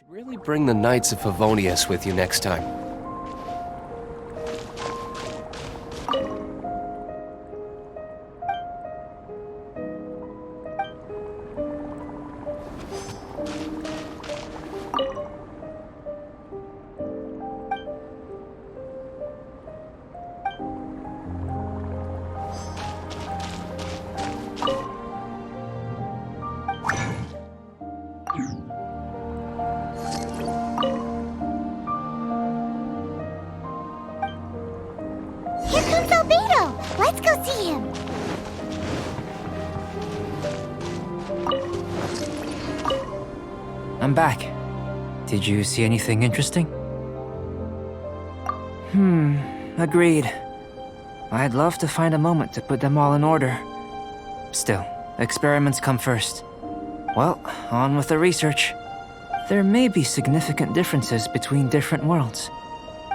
Really bring the Knights of Favonius with you next time. Let's go see him! I'm back. Did you see anything interesting? Agreed. I'd love to find a moment to put them all in order. Still, experiments come first. Well, on with the research. There may be significant differences between different worlds.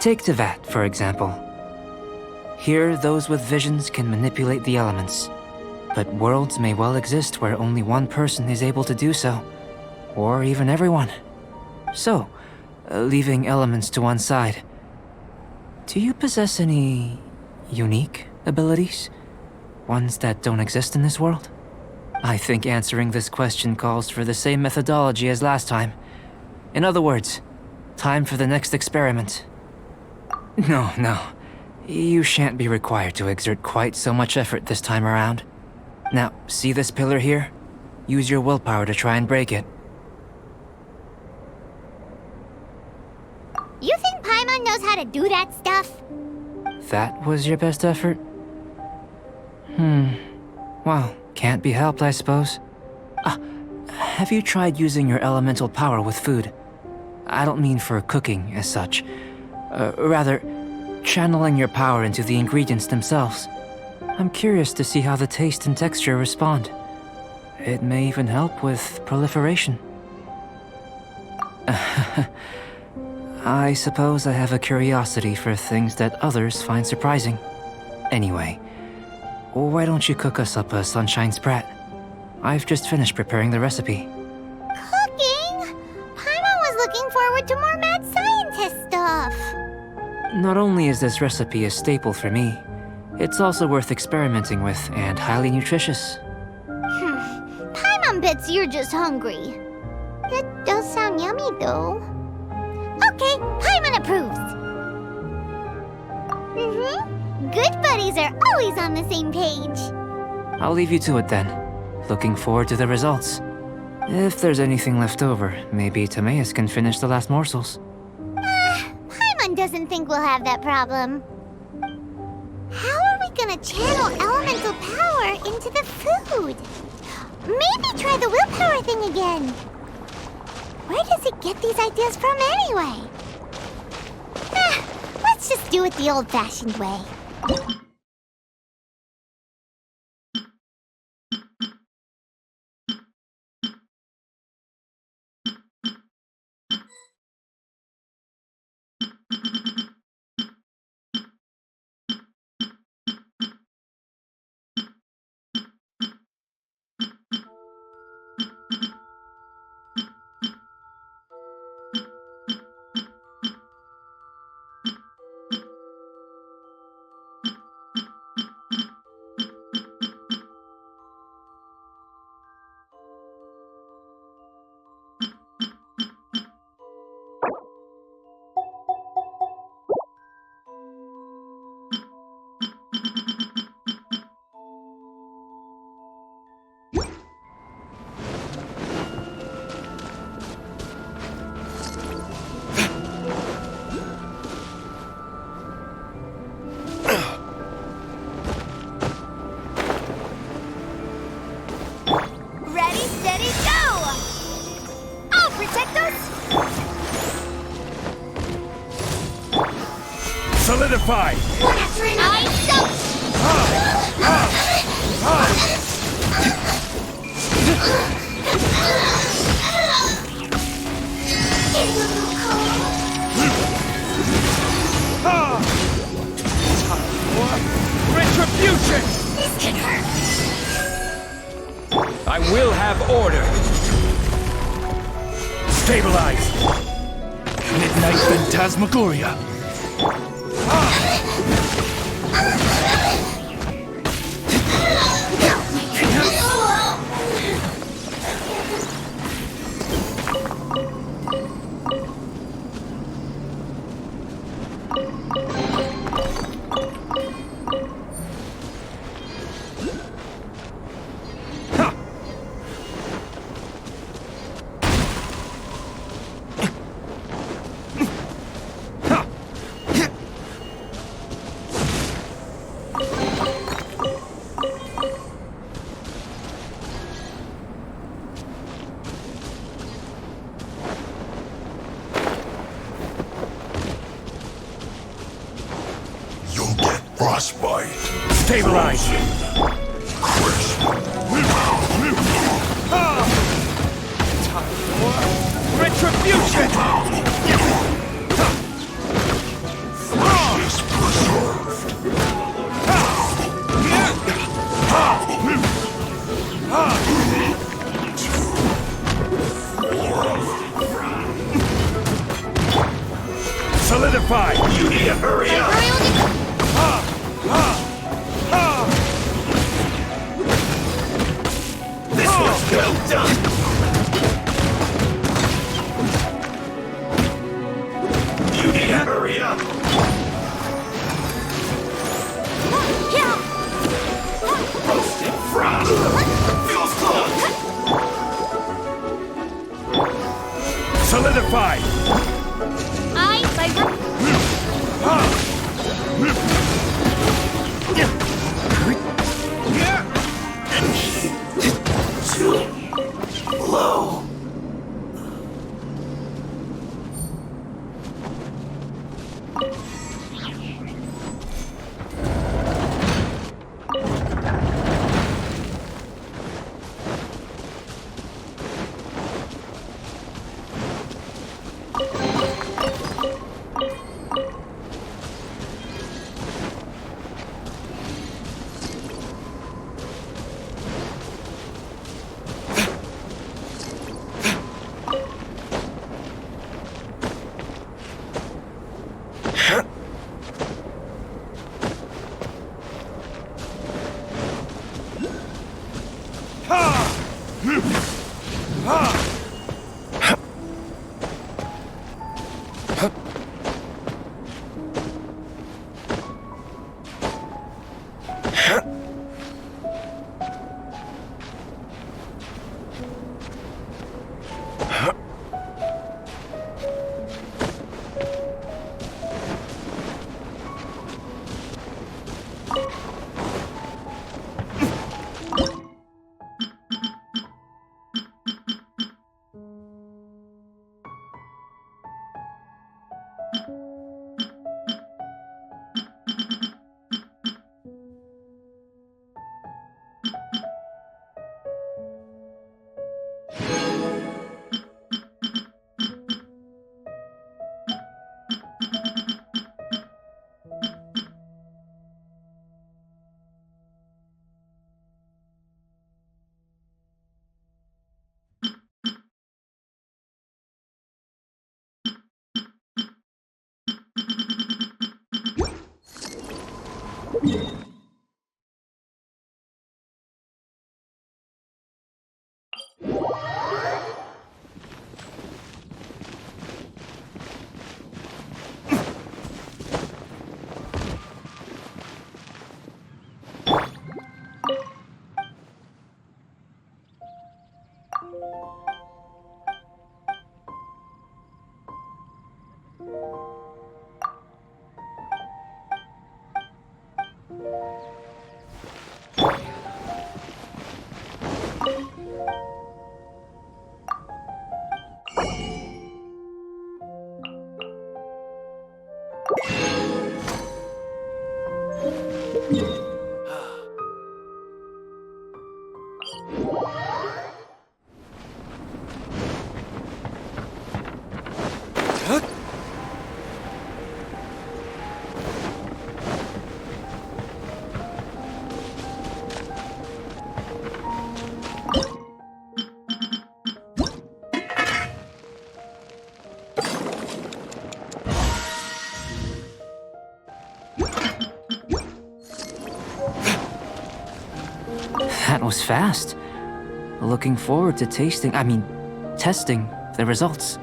Take Tevat, for example. Here, those with visions can manipulate the elements. But worlds may well exist where only one person is able to do so. Or even everyone. So, leaving elements to one side, do you possess any unique abilities? Ones that don't exist in this world? I think answering this question calls for the same methodology as last time. In other words, time for the next experiment. No. You shan't be required to exert quite so much effort this time around. Now, see this pillar here? Use your willpower to try and break it. You think Paimon knows how to do that stuff? That was your best effort? Well, can't be helped, I suppose. Have you tried using your elemental power with food? I don't mean for cooking, as such. Rather, channeling your power into the ingredients themselves. I'm curious to see how the taste and texture respond. It may even help with proliferation. I suppose I have a curiosity for things that others find surprising. Anyway, why don't you cook us up a sunshine sprat? I've just finished preparing the recipe. Cooking? Paimon was looking forward to more mad scientist stuff. Not only is this recipe a staple for me, it's also worth experimenting with and highly nutritious. Paimon bets you're just hungry. That does sound yummy, though. Okay, Paimon approves. Good buddies are always on the same page. I'll leave you to it then. Looking forward to the results. If there's anything left over, maybe Timaeus can finish the last morsels. Paimon doesn't think we'll have that problem. How are we gonna channel elemental power into the food? Maybe try the willpower thing again. Where does it get these ideas from anyway? Let's just do it the old-fashioned way. Solidified! Retribution! This can hurt. I will have order! Stabilize! Midnight Phantasmagoria! You'll get frostbite. Stabilize! Time for retribution! Is preserved. Solidify! You need to hurry up. This one's well done. You need to hurry up. Roasted frost. Feels close. Solidify! Too low. was fast. Looking forward to testing the results.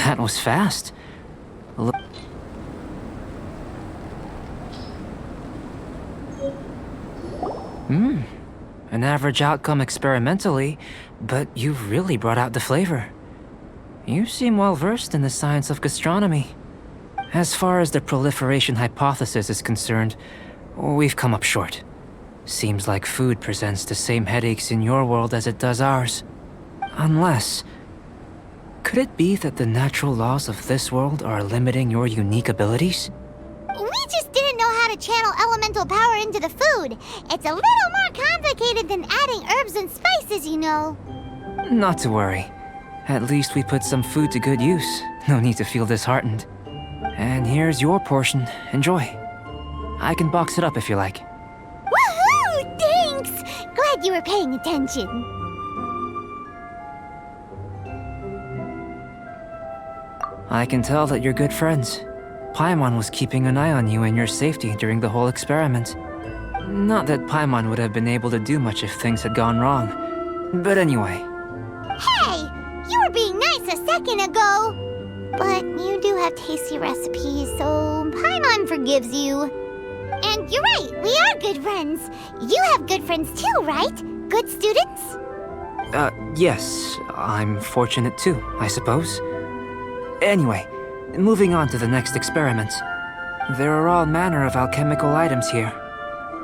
That was fast. An average outcome experimentally, but you've really brought out the flavor. You seem well versed in the science of gastronomy. As far as the proliferation hypothesis is concerned, we've come up short. Seems like food presents the same headaches in your world as it does ours. Unless... could it be that the natural laws of this world are limiting your unique abilities? We just didn't know how to channel elemental power into the food. It's a little more complicated than adding herbs and spices, you know. Not to worry. At least we put some food to good use. No need to feel disheartened. And here's your portion. Enjoy. I can box it up if you like. Woohoo! Thanks! Glad you were paying attention. I can tell that you're good friends. Paimon was keeping an eye on you and your safety during the whole experiment. Not that Paimon would have been able to do much if things had gone wrong. But anyway. Hey! You were being nice a second ago! But you do have tasty recipes, so Paimon forgives you. And you're right, we are good friends. You have good friends too, right? Good students? Yes. I'm fortunate too, I suppose. Anyway, moving on to the next experiment. There are all manner of alchemical items here.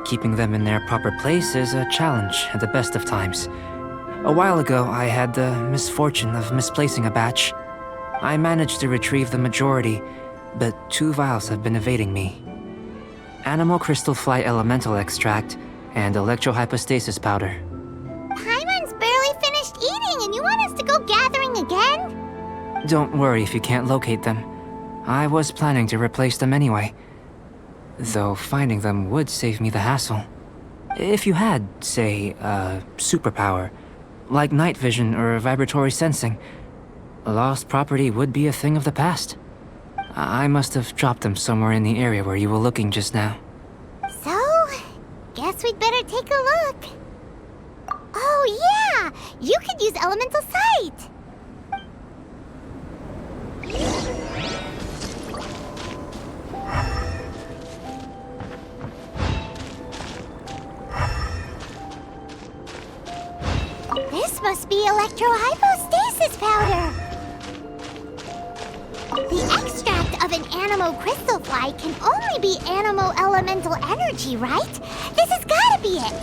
Keeping them in their proper place is a challenge at the best of times. A while ago, I had the misfortune of misplacing a batch. I managed to retrieve the majority, but 2 vials have been evading me. Animal crystal fly elemental extract and electrohypostasis powder. Paimon's barely finished eating and you want us to go gathering again? Don't worry if you can't locate them. I was planning to replace them anyway. Though finding them would save me the hassle. If you had, say, a superpower, like night vision or vibratory sensing, lost property would be a thing of the past. I must have dropped them somewhere in the area where you were looking just now. So, guess we'd better take a look. Oh yeah! You could use elemental sight! This must be electrohypostasis powder! The extract of an animal crystal fly can only be animal elemental energy, right? This has gotta be it!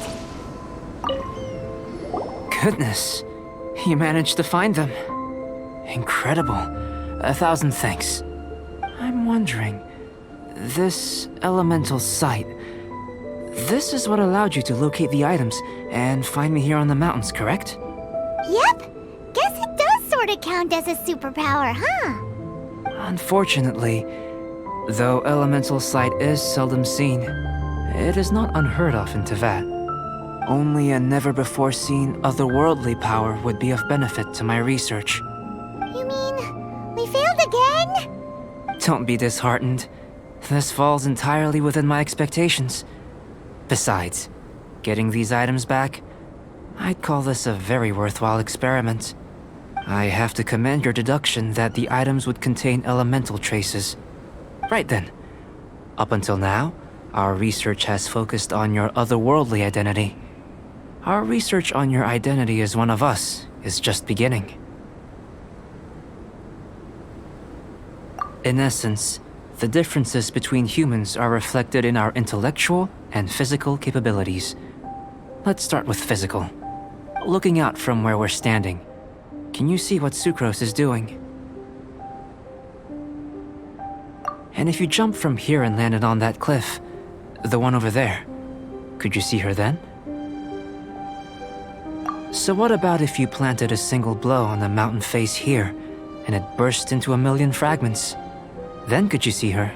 Goodness, you managed to find them. Incredible. 1,000 thanks. I'm wondering, this elemental sight, this is what allowed you to locate the items and find me here on the mountains, correct? Yep. Guess it does sort of count as a superpower, huh? Unfortunately, though elemental sight is seldom seen, it is not unheard of in Teyvat. Only a never-before-seen otherworldly power would be of benefit to my research. You mean, we failed again? Don't be disheartened. This falls entirely within my expectations. Besides, getting these items back, I'd call this a very worthwhile experiment. I have to commend your deduction that the items would contain elemental traces. Right then. Up until now, our research has focused on your otherworldly identity. Our research on your identity as one of us is just beginning. In essence, the differences between humans are reflected in our intellectual and physical capabilities. Let's start with physical. Looking out from where we're standing, can you see what Sucrose is doing? And if you jump from here and landed on that cliff, the one over there, could you see her then? So what about if you planted a single blow on the mountain face here, and it burst into a million fragments? Then could you see her?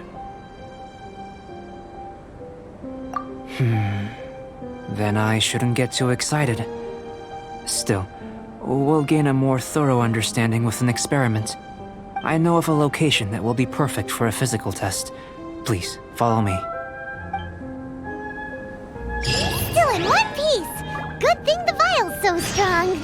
Then I shouldn't get too excited. Still, we'll gain a more thorough understanding with an experiment. I know of a location that will be perfect for a physical test. Please, follow me. Still in one piece! Good thing the vial's so strong.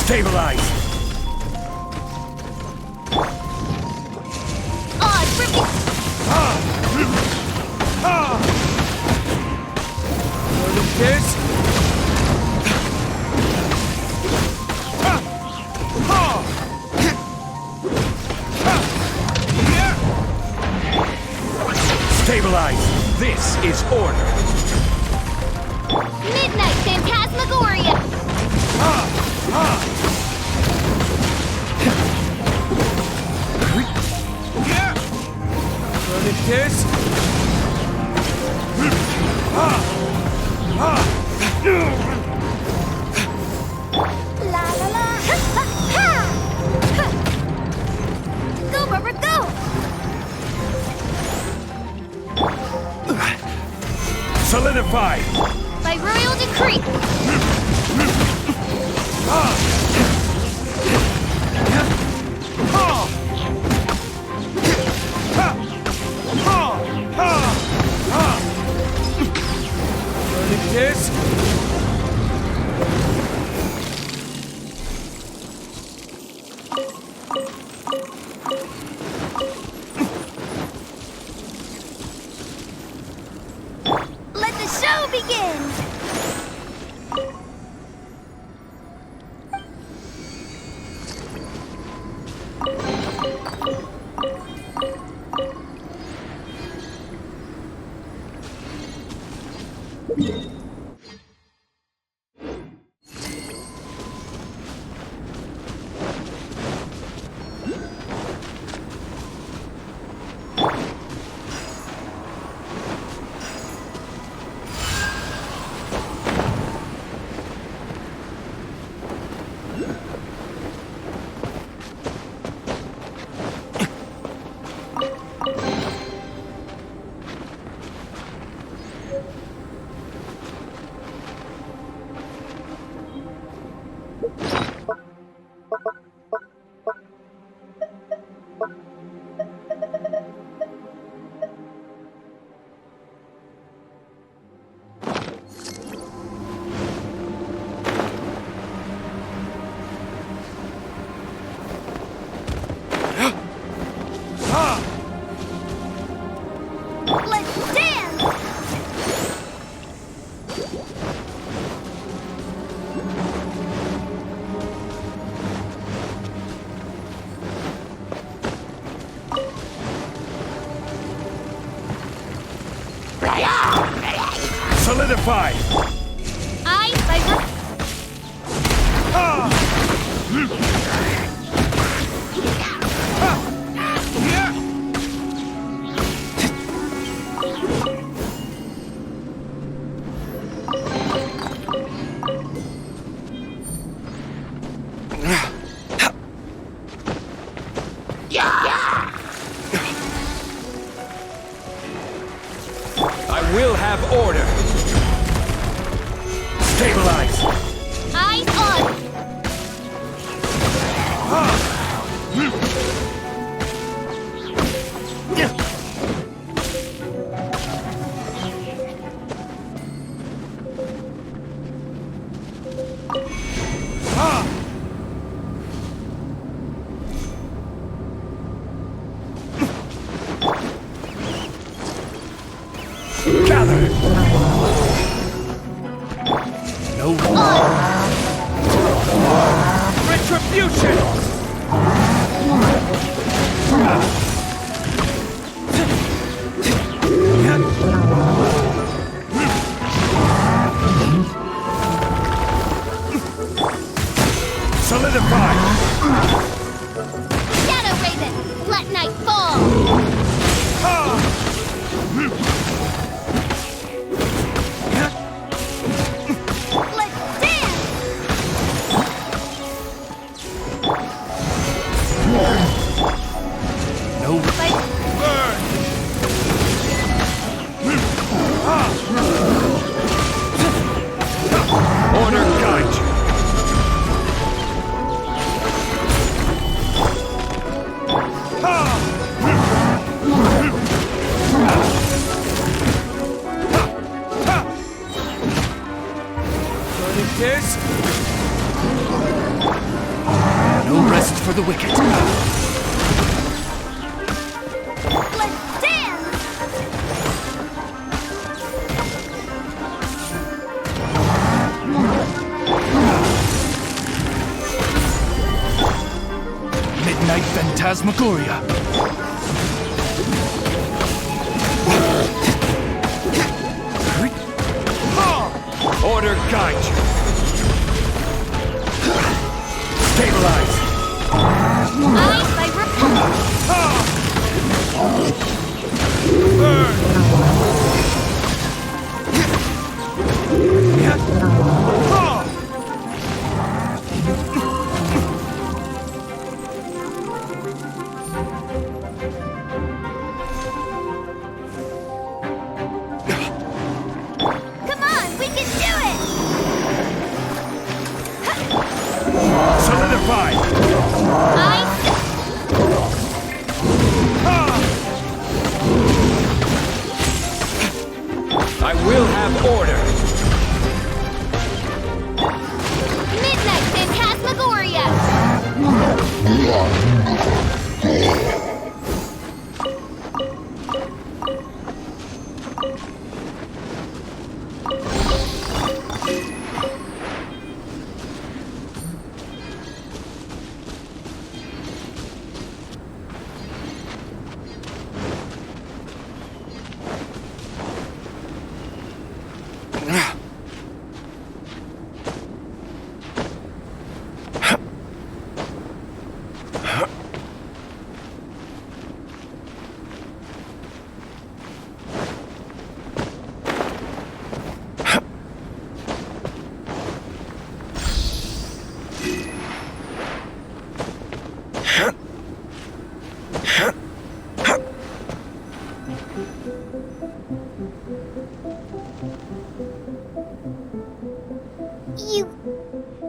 Stabilize! Odds repeat. This? Stabilize! This is order! Midnight Phantasmagoria. This? La la la. Ha, ha, ha. Go, Rubber, go. Solidify! By royal decree. This? Let the show begin. Let's dance. Solidify! Eyes by I will have order! Stabilize! eyes on. Gather! No. Execution! Solidify! Shadow Raven, let night fall! Let's dance! No Fight! burn! Order guide you! This? No rest for the wicked. Let's dance! Midnight Phantasmagoria. Order guide you. Stabilize. Eyes by repel! Burn. Come on, we can do it! Solidify. Eyes! I will have order. Midnight Phantasmagoria!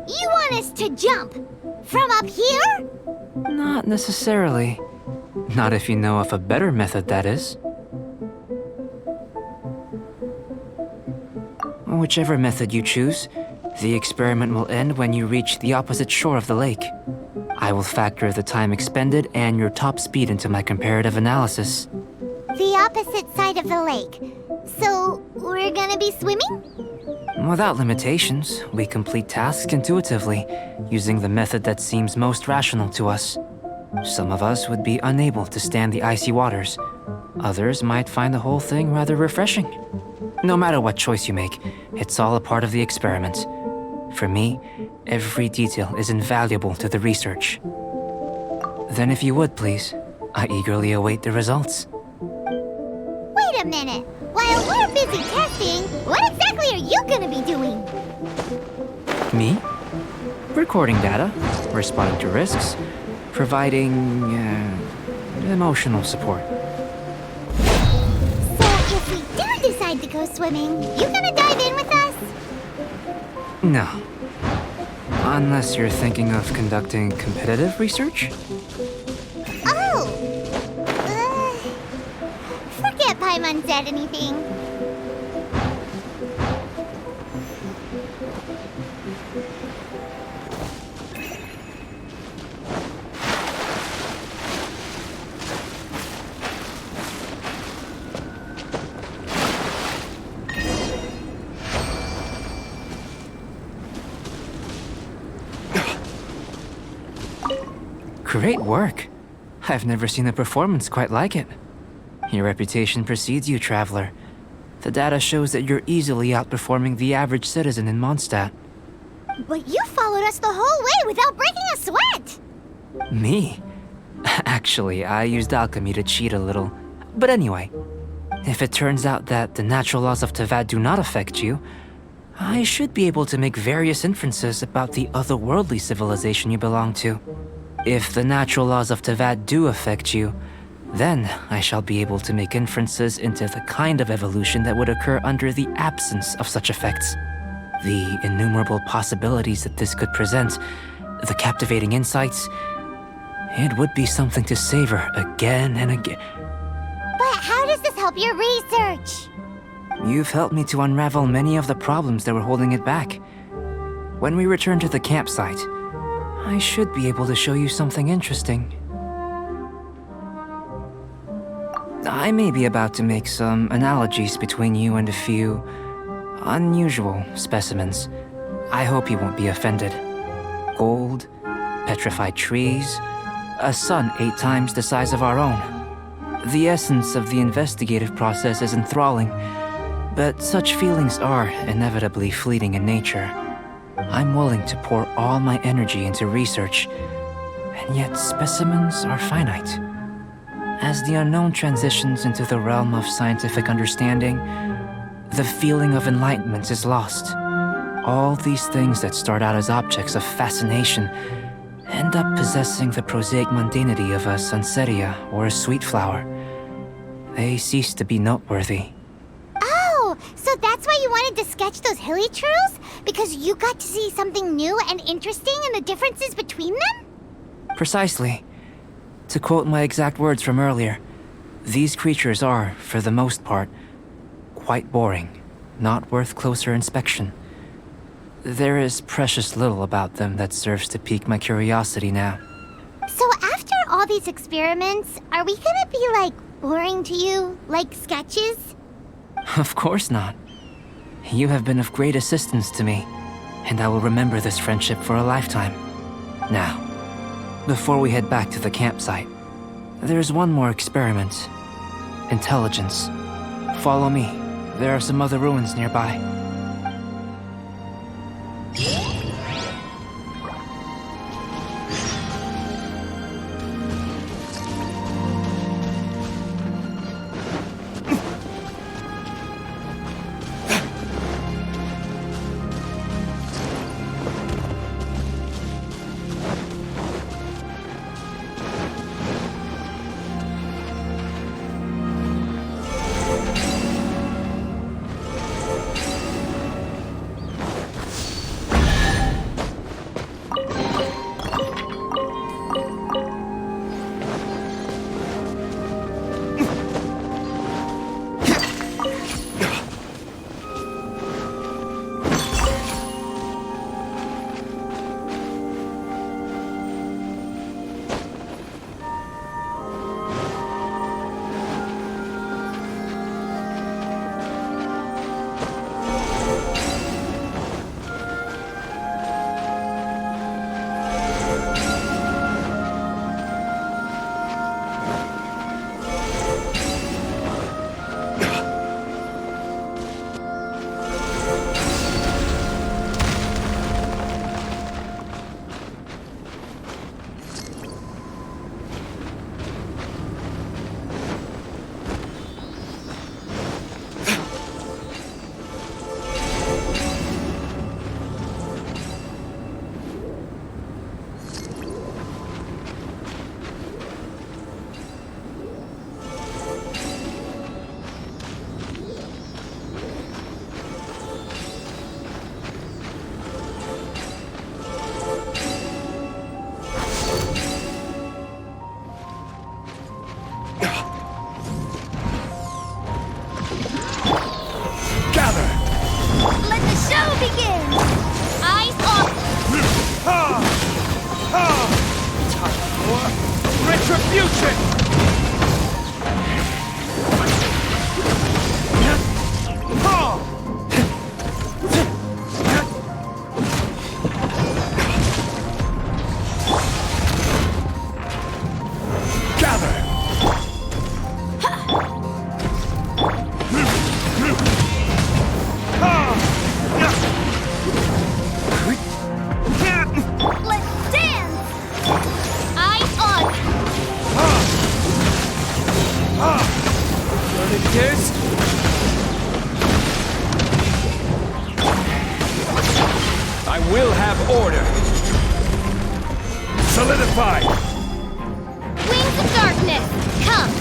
You want us to jump? From up here? Not necessarily. Not if you know of a better method, that is. Whichever method you choose, the experiment will end when you reach the opposite shore of the lake. I will factor the time expended and your top speed into my comparative analysis. The opposite side of the lake. So, we're gonna be swimming? Without limitations, we complete tasks intuitively, using the method that seems most rational to us. Some of us would be unable to stand the icy waters. Others might find the whole thing rather refreshing. No matter what choice you make, it's all a part of the experiment. For me, every detail is invaluable to the research. Then if you would, please, I eagerly await the results. Wait a minute. While we're busy testing, what exactly are you gonna be doing? Me? Recording data, responding to risks, providing, emotional support. So if we do decide to go swimming, you gonna dive in with us? No. Unless you're thinking of conducting competitive research? Oh! Forget Paimon said anything. Great work. I've never seen a performance quite like it. Your reputation precedes you, Traveler. The data shows that you're easily outperforming the average citizen in Mondstadt. But you followed us the whole way without breaking a sweat! Me? Actually, I used alchemy to cheat a little. But anyway, if it turns out that the natural laws of Tavad do not affect you, I should be able to make various inferences about the otherworldly civilization you belong to. If the natural laws of Tavad do affect you, then I shall be able to make inferences into the kind of evolution that would occur under the absence of such effects. The innumerable possibilities that this could present, the captivating insights, it would be something to savor again and again. But how does this help your research? You've helped me to unravel many of the problems that were holding it back. When we return to the campsite, I should be able to show you something interesting. I may be about to make some analogies between you and a few unusual specimens. I hope you won't be offended. Gold, petrified trees, a sun 8 times the size of our own. The essence of the investigative process is enthralling, but such feelings are inevitably fleeting in nature. I'm willing to pour all my energy into research, and yet specimens are finite. As the unknown transitions into the realm of scientific understanding, the feeling of enlightenment is lost. All these things that start out as objects of fascination end up possessing the prosaic mundanity of a sunsetia or a sweet flower. They cease to be noteworthy. Oh, so that's why you wanted to sketch those hilly churls? Because you got to see something new and interesting in the differences between them? Precisely. To quote my exact words from earlier, these creatures are, for the most part, quite boring, not worth closer inspection. There is precious little about them that serves to pique my curiosity now. So after all these experiments, are we gonna be, boring to you? Like sketches? Of course not. You have been of great assistance to me, and I will remember this friendship for a lifetime. Now, before we head back to the campsite, there's one more experiment. Intelligence. Follow me. There are some other ruins nearby. Victors! I will have order! Solidify! Wings of darkness, come!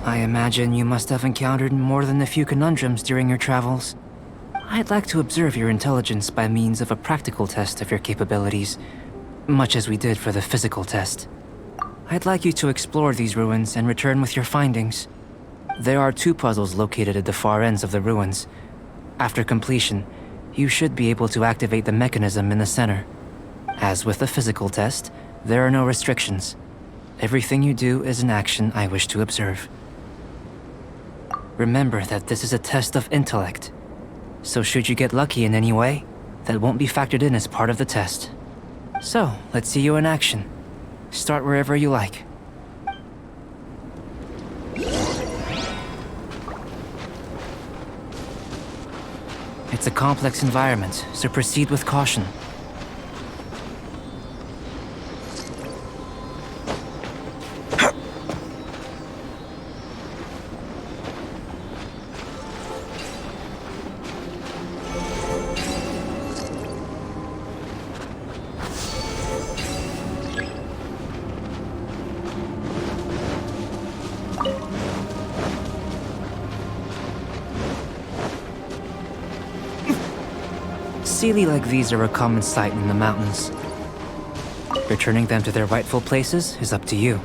I imagine you must have encountered more than a few conundrums during your travels. I'd like to observe your intelligence by means of a practical test of your capabilities, much as we did for the physical test. I'd like you to explore these ruins and return with your findings. There are 2 puzzles located at the far ends of the ruins. After completion, you should be able to activate the mechanism in the center. As with the physical test, there are no restrictions. Everything you do is an action I wish to observe. Remember that this is a test of intellect, so should you get lucky in any way, that won't be factored in as part of the test. So, let's see you in action. Start wherever you like. It's a complex environment, so proceed with caution. Sealy like these are a common sight in the mountains. Returning them to their rightful places is up to you.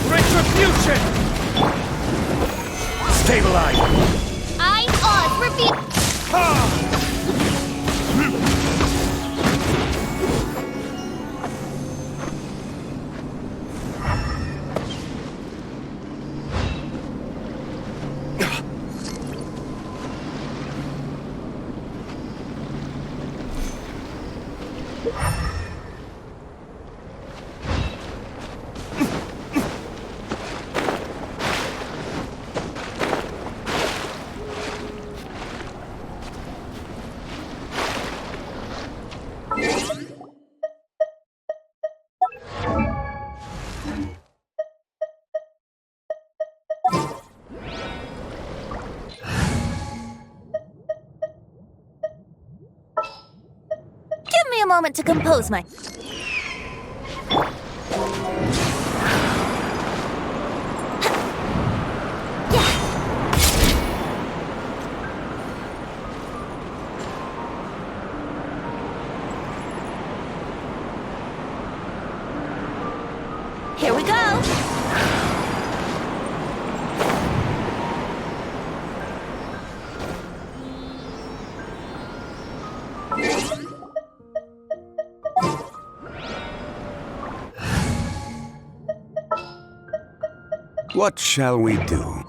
Retribution! Stabilize! I Oz reveal. moment to compose my... Here we go! What shall we do?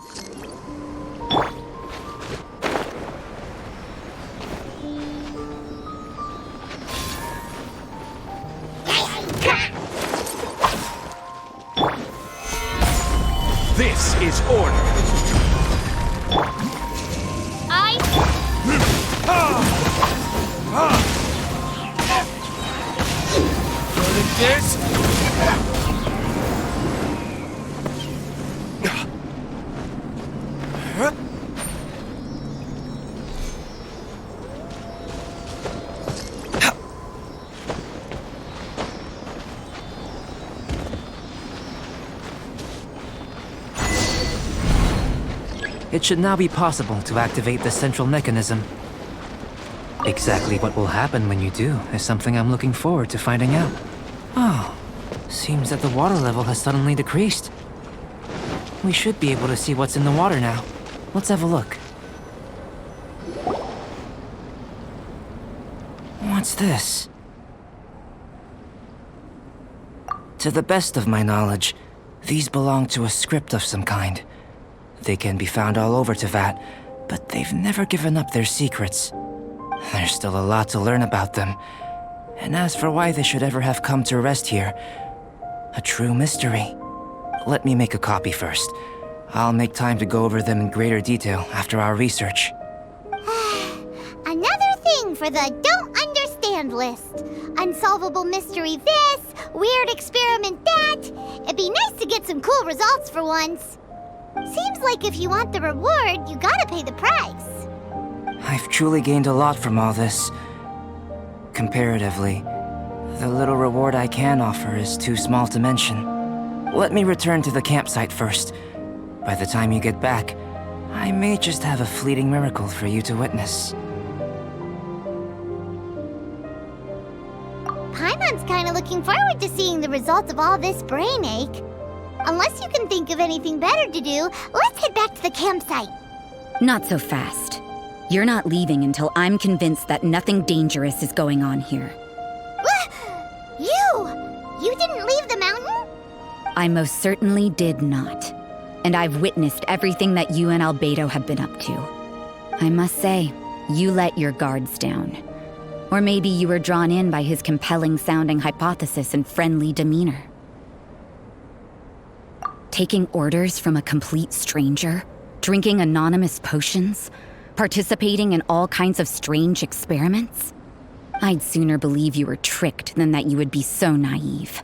This is order. This? It should now be possible to activate the central mechanism. Exactly what will happen when you do is something I'm looking forward to finding out. Oh, seems that the water level has suddenly decreased. We should be able to see what's in the water now. Let's have a look. What's this? To the best of my knowledge, these belong to a script of some kind. They can be found all over Teyvat, but they've never given up their secrets. There's still a lot to learn about them. And as for why they should ever have come to rest here, a true mystery. Let me make a copy first. I'll make time to go over them in greater detail after our research. Another thing for the don't understand list. Unsolvable mystery this, weird experiment that. It'd be nice to get some cool results for once. Seems like if you want the reward, you gotta pay the price. I've truly gained a lot from all this. Comparatively, the little reward I can offer is too small to mention. Let me return to the campsite first. By the time you get back, I may just have a fleeting miracle for you to witness. Paimon's kinda looking forward to seeing the results of all this brain ache. Unless you can think of anything better to do, let's head back to the campsite. Not so fast. You're not leaving until I'm convinced that nothing dangerous is going on here. You didn't leave the mountain? I most certainly did not. And I've witnessed everything that you and Albedo have been up to. I must say, you let your guards down. Or maybe you were drawn in by his compelling-sounding hypothesis and friendly demeanor. Taking orders from a complete stranger, drinking anonymous potions, participating in all kinds of strange experiments? I'd sooner believe you were tricked than that you would be so naive.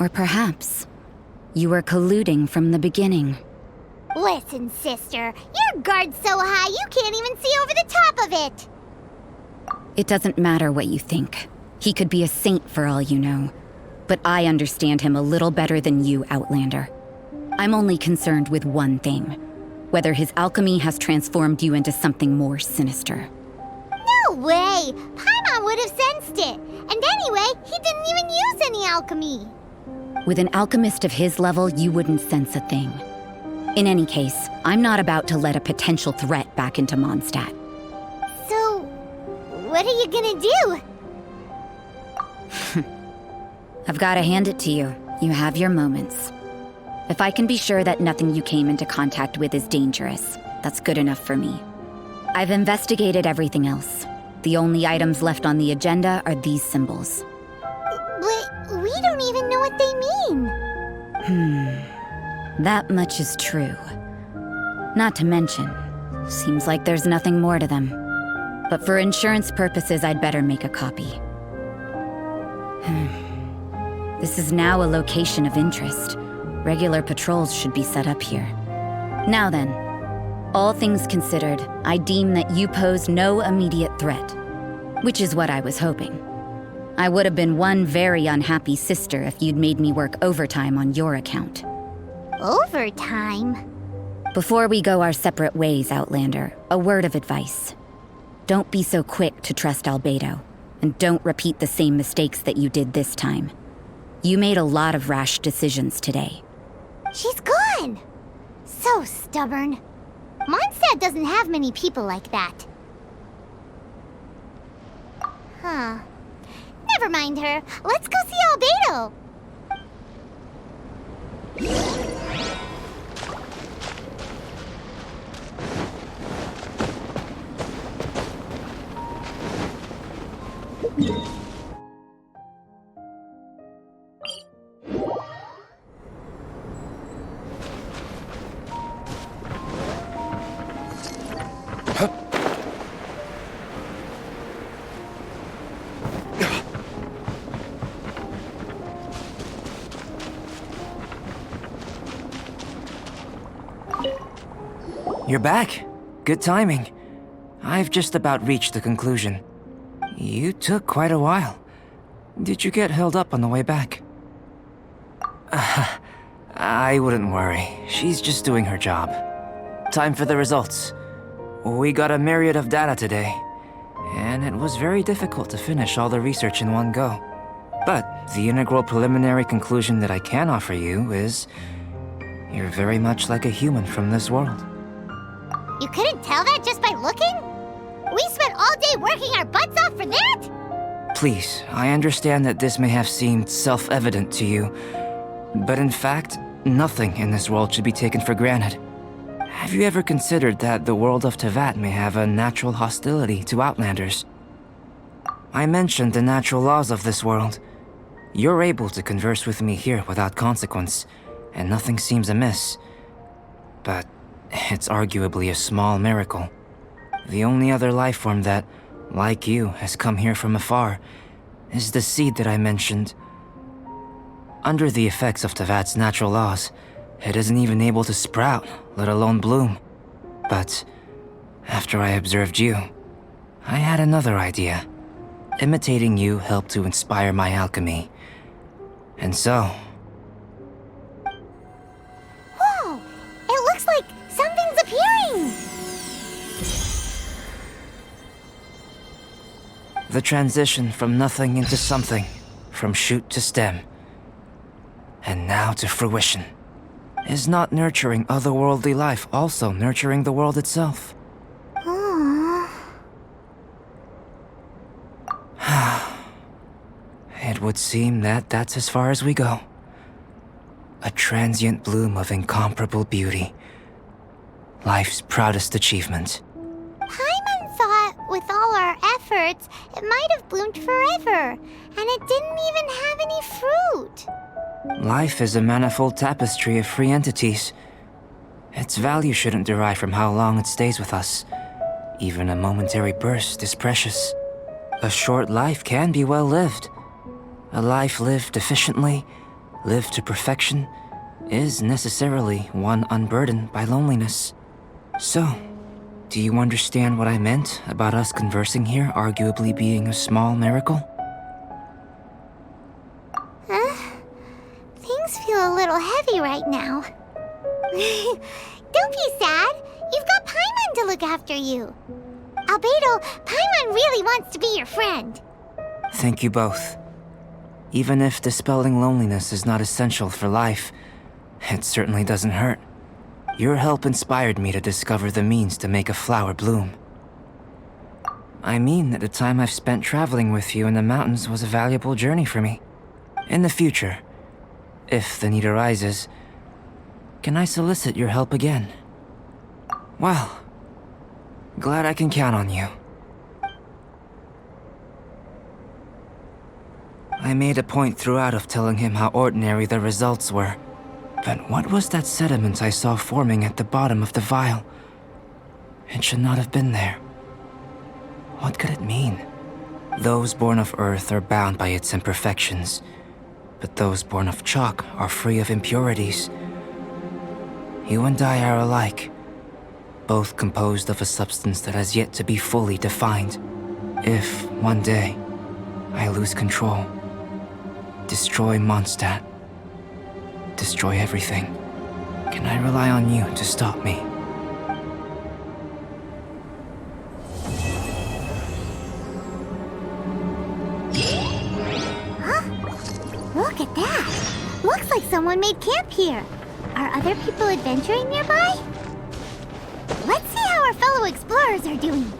Or perhaps you were colluding from the beginning. Listen, sister, your guard's so high you can't even see over the top of it. It doesn't matter what you think. He could be a saint for all you know. But I understand him a little better than you, Outlander. I'm only concerned with one thing. Whether his alchemy has transformed you into something more sinister. No way! Paimon would have sensed it. And anyway, he didn't even use any alchemy. With an alchemist of his level, you wouldn't sense a thing. In any case, I'm not about to let a potential threat back into Mondstadt. So, what are you gonna do? I've got to hand it to you. You have your moments. If I can be sure that nothing you came into contact with is dangerous, that's good enough for me. I've investigated everything else. The only items left on the agenda are these symbols. But we don't even know what they mean. That much is true. Not to mention, seems like there's nothing more to them. But for insurance purposes, I'd better make a copy. This is now a location of interest. Regular patrols should be set up here. Now then, all things considered, I deem that you pose no immediate threat. Which is what I was hoping. I would have been one very unhappy sister if you'd made me work overtime on your account. Overtime? Before we go our separate ways, Outlander, a word of advice. Don't be so quick to trust Albedo, and don't repeat the same mistakes that you did this time. You made a lot of rash decisions today. She's gone! So stubborn. Mondstadt doesn't have many people like that. Huh. Never mind her. Let's go see Albedo! You're back. Good timing. I've just about reached the conclusion. You took quite a while. Did you get held up on the way back? I wouldn't worry. She's just doing her job. Time for the results. We got a myriad of data today, and it was very difficult to finish all the research in one go. But the integral preliminary conclusion that I can offer you is you're very much like a human from this world. You couldn't tell that just by looking? We spent all day working our butts off for that? Please, I understand that this may have seemed self-evident to you, but in fact, nothing in this world should be taken for granted. Have you ever considered that the world of Teyvat may have a natural hostility to Outlanders? I mentioned the natural laws of this world. You're able to converse with me here without consequence, and nothing seems amiss. But it's arguably a small miracle. The only other life form that, like you, has come here from afar is the seed that I mentioned. Under the effects of Teyvat's natural laws, it isn't even able to sprout, let alone bloom. But after I observed you, I had another idea. Imitating you helped to inspire my alchemy. And so... Whoa! It looks like something's appearing! The transition from nothing into something, from shoot to stem, and now to fruition. Is not nurturing otherworldly life also nurturing the world itself? Aww. It would seem that that's as far as we go. A transient bloom of incomparable beauty. Life's proudest achievement. Paimon thought with all our efforts, it might have bloomed forever, and it didn't even have any fruit. Life is a manifold tapestry of free entities. Its value shouldn't derive from how long it stays with us. Even a momentary burst is precious. A short life can be well lived. A life lived efficiently, lived to perfection, is necessarily one unburdened by loneliness. So, do you understand what I meant about us conversing here arguably being a small miracle? Things feel a little heavy right now. Don't be sad. You've got Paimon to look after you. Albedo, Paimon really wants to be your friend. Thank you both. Even if dispelling loneliness is not essential for life, it certainly doesn't hurt. Your help inspired me to discover the means to make a flower bloom. I mean that the time I've spent traveling with you in the mountains was a valuable journey for me. In the future, if the need arises, can I solicit your help again? Well, glad I can count on you. I made a point throughout of telling him how ordinary the results were. But what was that sediment I saw forming at the bottom of the vial? It should not have been there. What could it mean? Those born of Earth are bound by its imperfections, but those born of chalk are free of impurities. You and I are alike, both composed of a substance that has yet to be fully defined. If, one day, I lose control. Destroy Mondstadt. Destroy everything. Can I rely on you to stop me? Look at that! Looks like someone made camp here. Are other people adventuring nearby? Let's see how our fellow explorers are doing.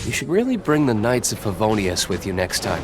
You should really bring the Knights of Favonius with you next time.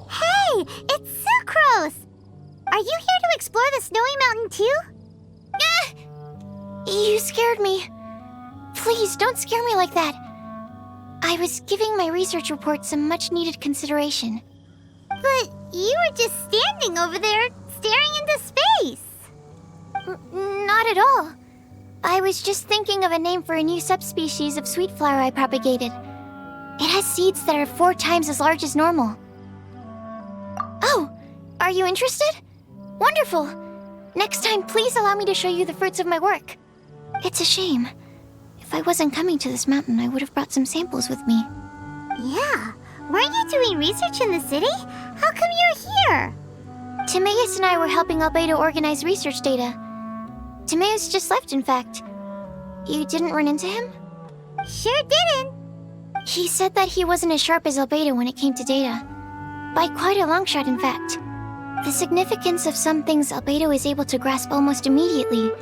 Hey, it's Sucrose! Are you here to explore the snowy mountain too? You scared me. Please, don't scare me like that. I was giving my research report some much-needed consideration. But you were just standing over there, staring into space. Not at all. I was just thinking of a name for a new subspecies of sweet flower I propagated. It has seeds that are 4 times as large as normal. Oh, are you interested? Wonderful. Next time, please allow me to show you the fruits of my work. It's a shame. If I wasn't coming to this mountain, I would have brought some samples with me. Yeah, weren't you doing research in the city? How come you're here? Timaeus and I were helping Albedo organize research data. Timaeus just left, in fact. You didn't run into him? Sure didn't. He said that he wasn't as sharp as Albedo when it came to data. By quite a long shot, in fact. The significance of some things Albedo is able to grasp almost immediately,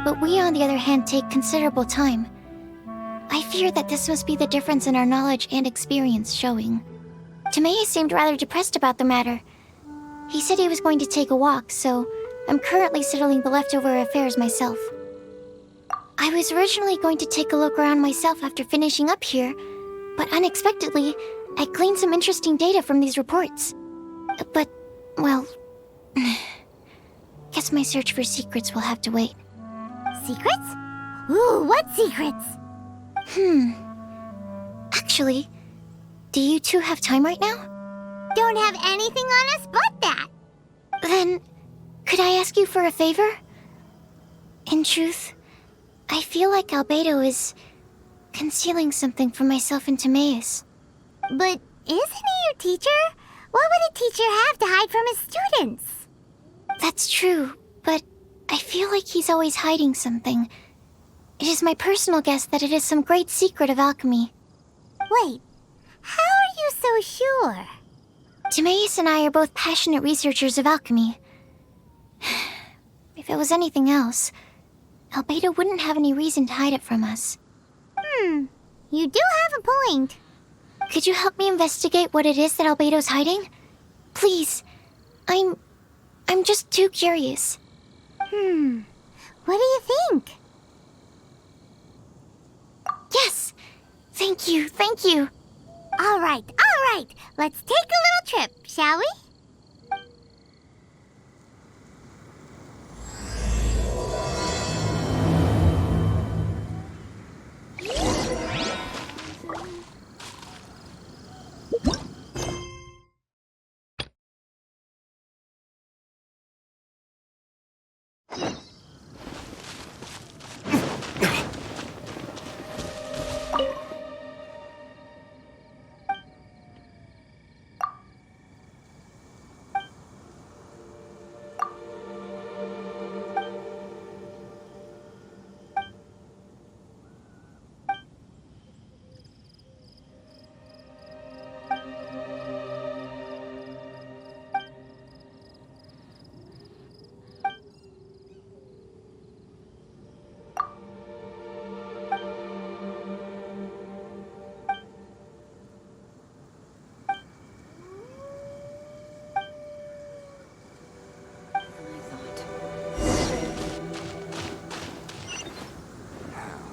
but we, on the other hand, take considerable time. I fear that this must be the difference in our knowledge and experience showing. Timaeus seemed rather depressed about the matter. He said he was going to take a walk, so I'm currently settling the leftover affairs myself. I was originally going to take a look around myself after finishing up here, but unexpectedly, I gleaned some interesting data from these reports. But, well, guess my search for secrets will have to wait. Secrets? Ooh, what secrets? Actually, do you two have time right now? Don't have anything on us but that. Then, could I ask you for a favor? In truth, I feel like Albedo is concealing something from myself and Timaeus. But isn't he your teacher? What would a teacher have to hide from his students? That's true, but I feel like he's always hiding something. It is my personal guess that it is some great secret of alchemy. Wait, how are you so sure? Timaeus and I are both passionate researchers of alchemy. If it was anything else, Albedo wouldn't have any reason to hide it from us. You do have a point. Could you help me investigate what it is that Albedo's hiding? Please. I'm just too curious. What do you think? Yes! Thank you, thank you. All right. Let's take a little trip, shall we?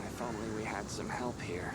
If only we had some help here.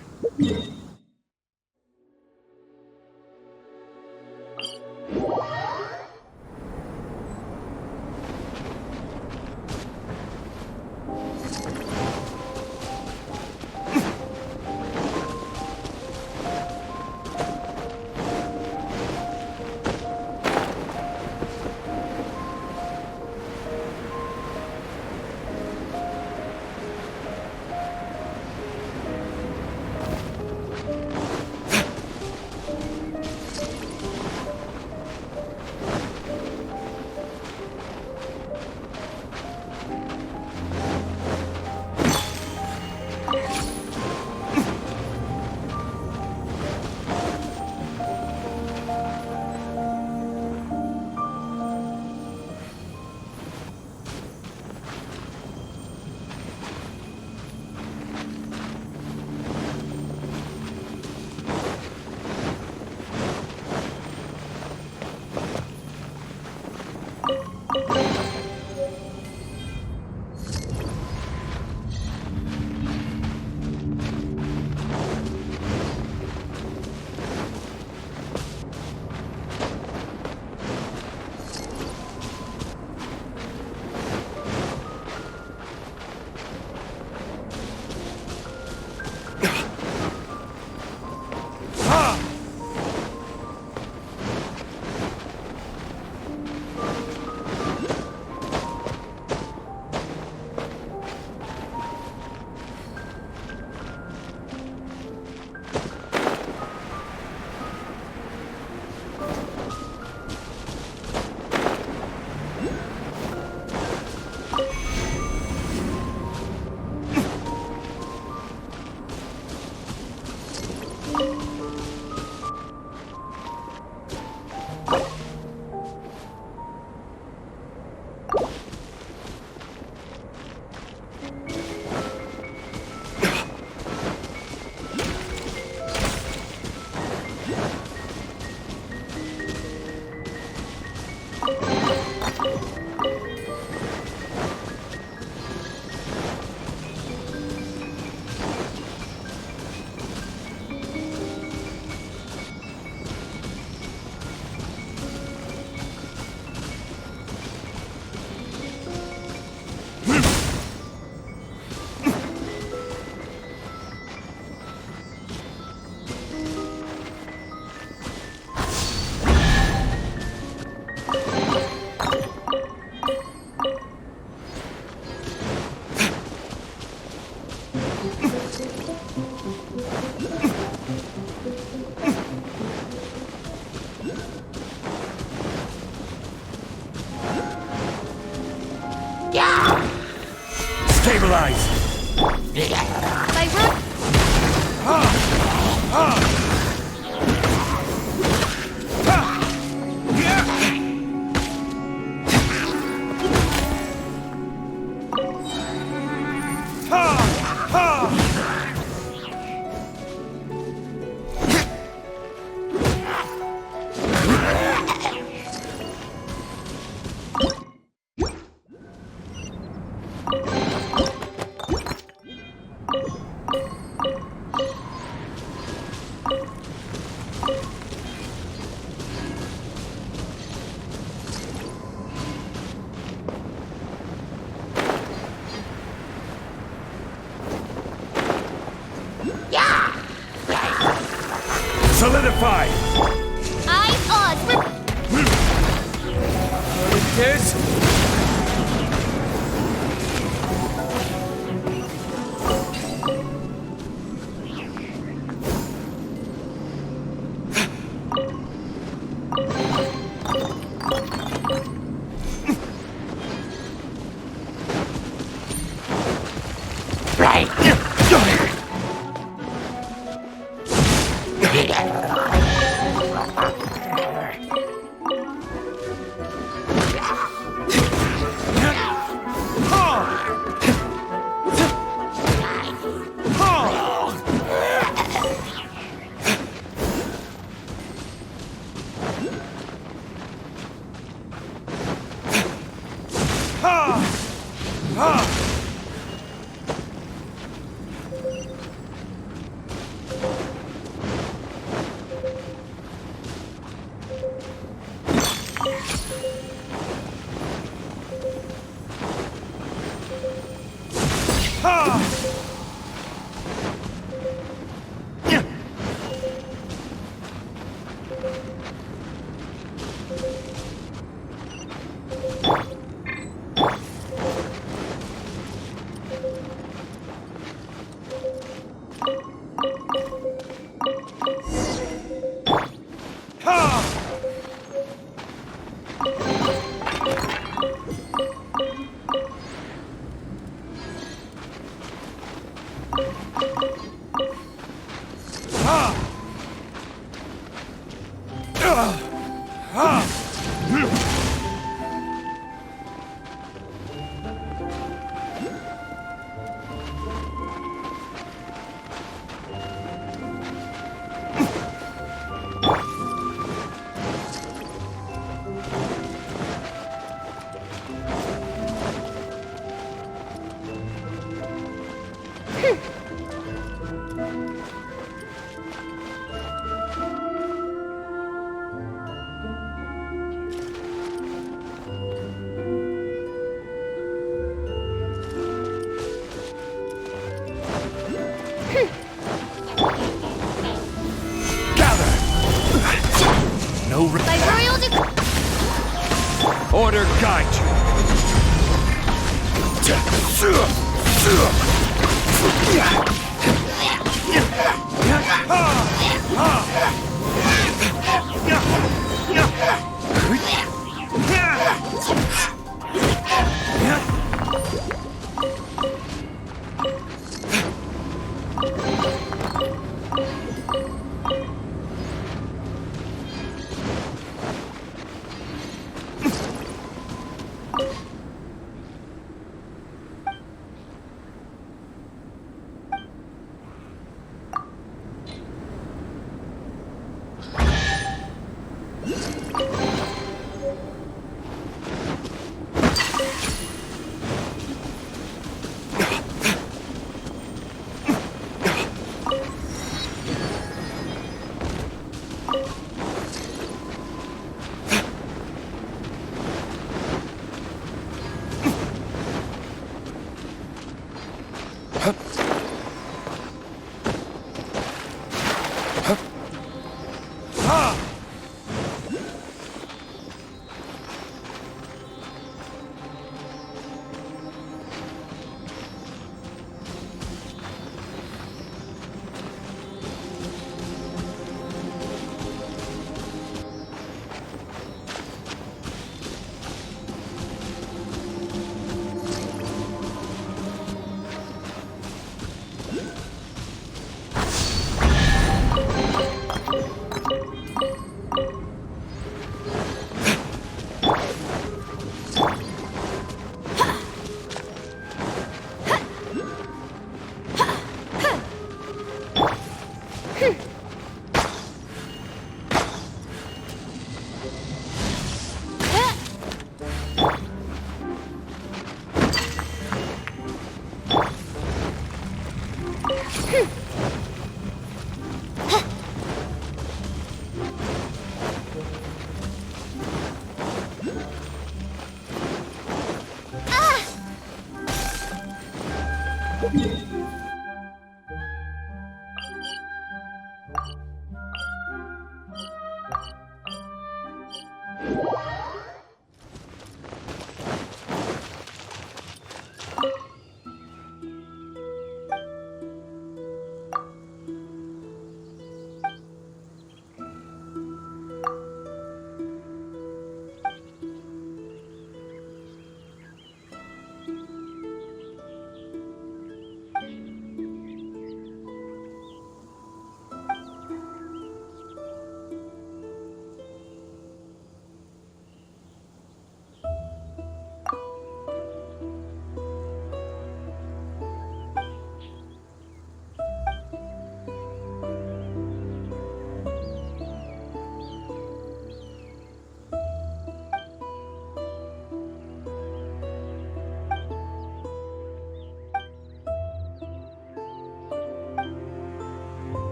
By Solidify! eyes on. This? By royal Order guide you.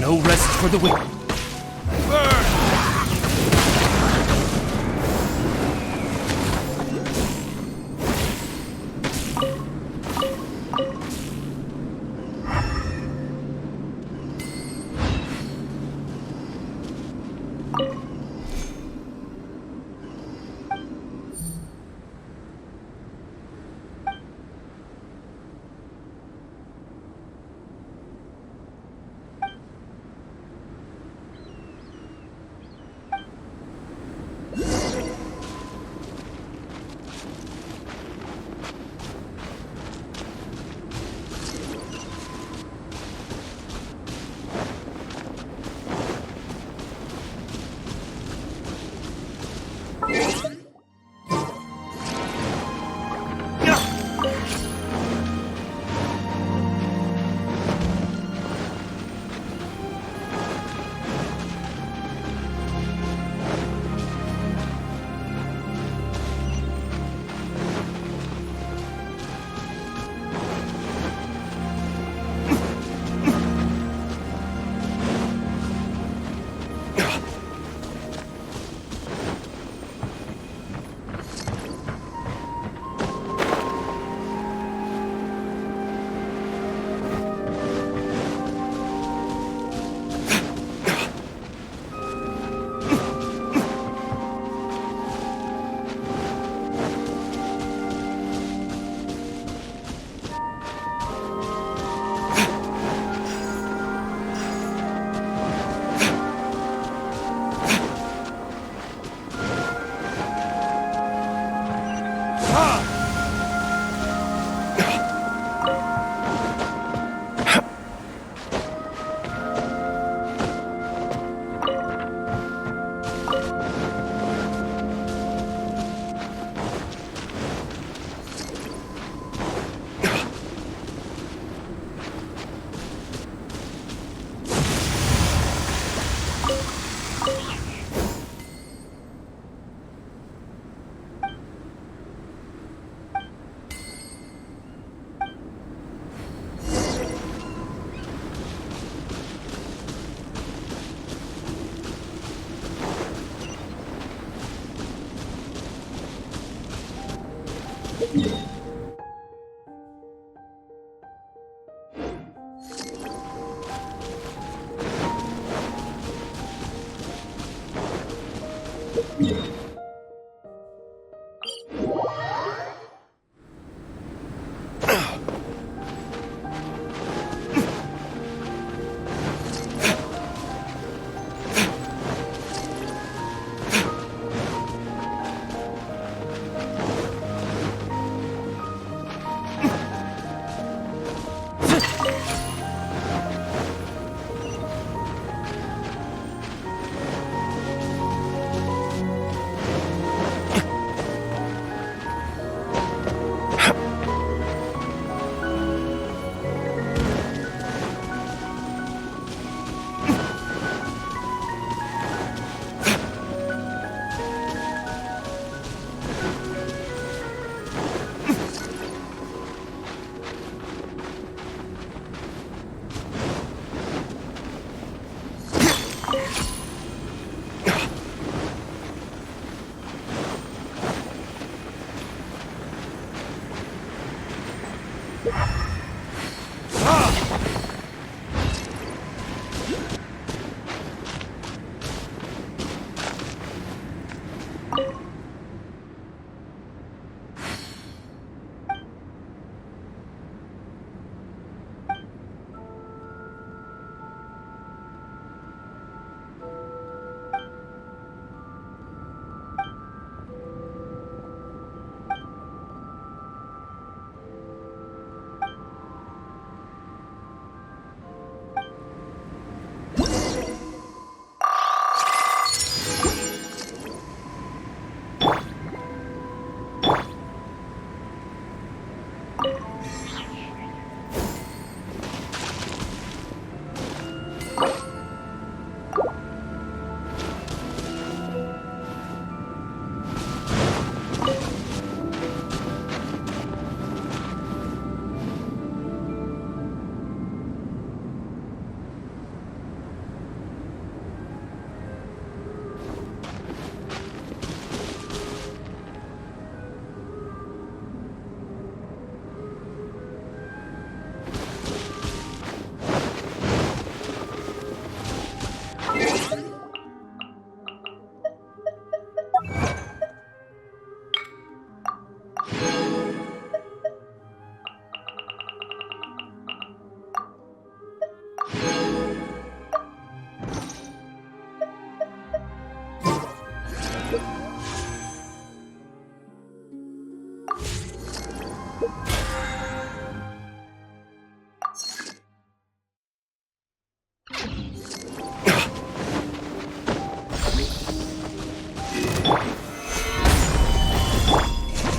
No rest for the wicked.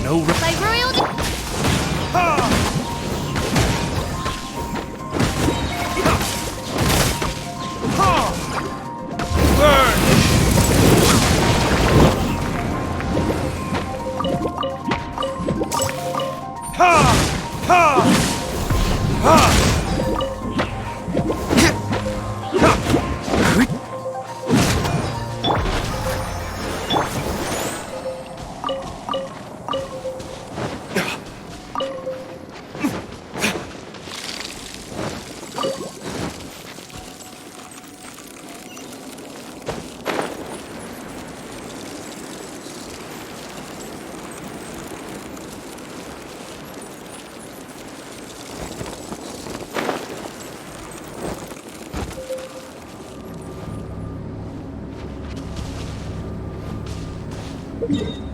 No rest. By royal You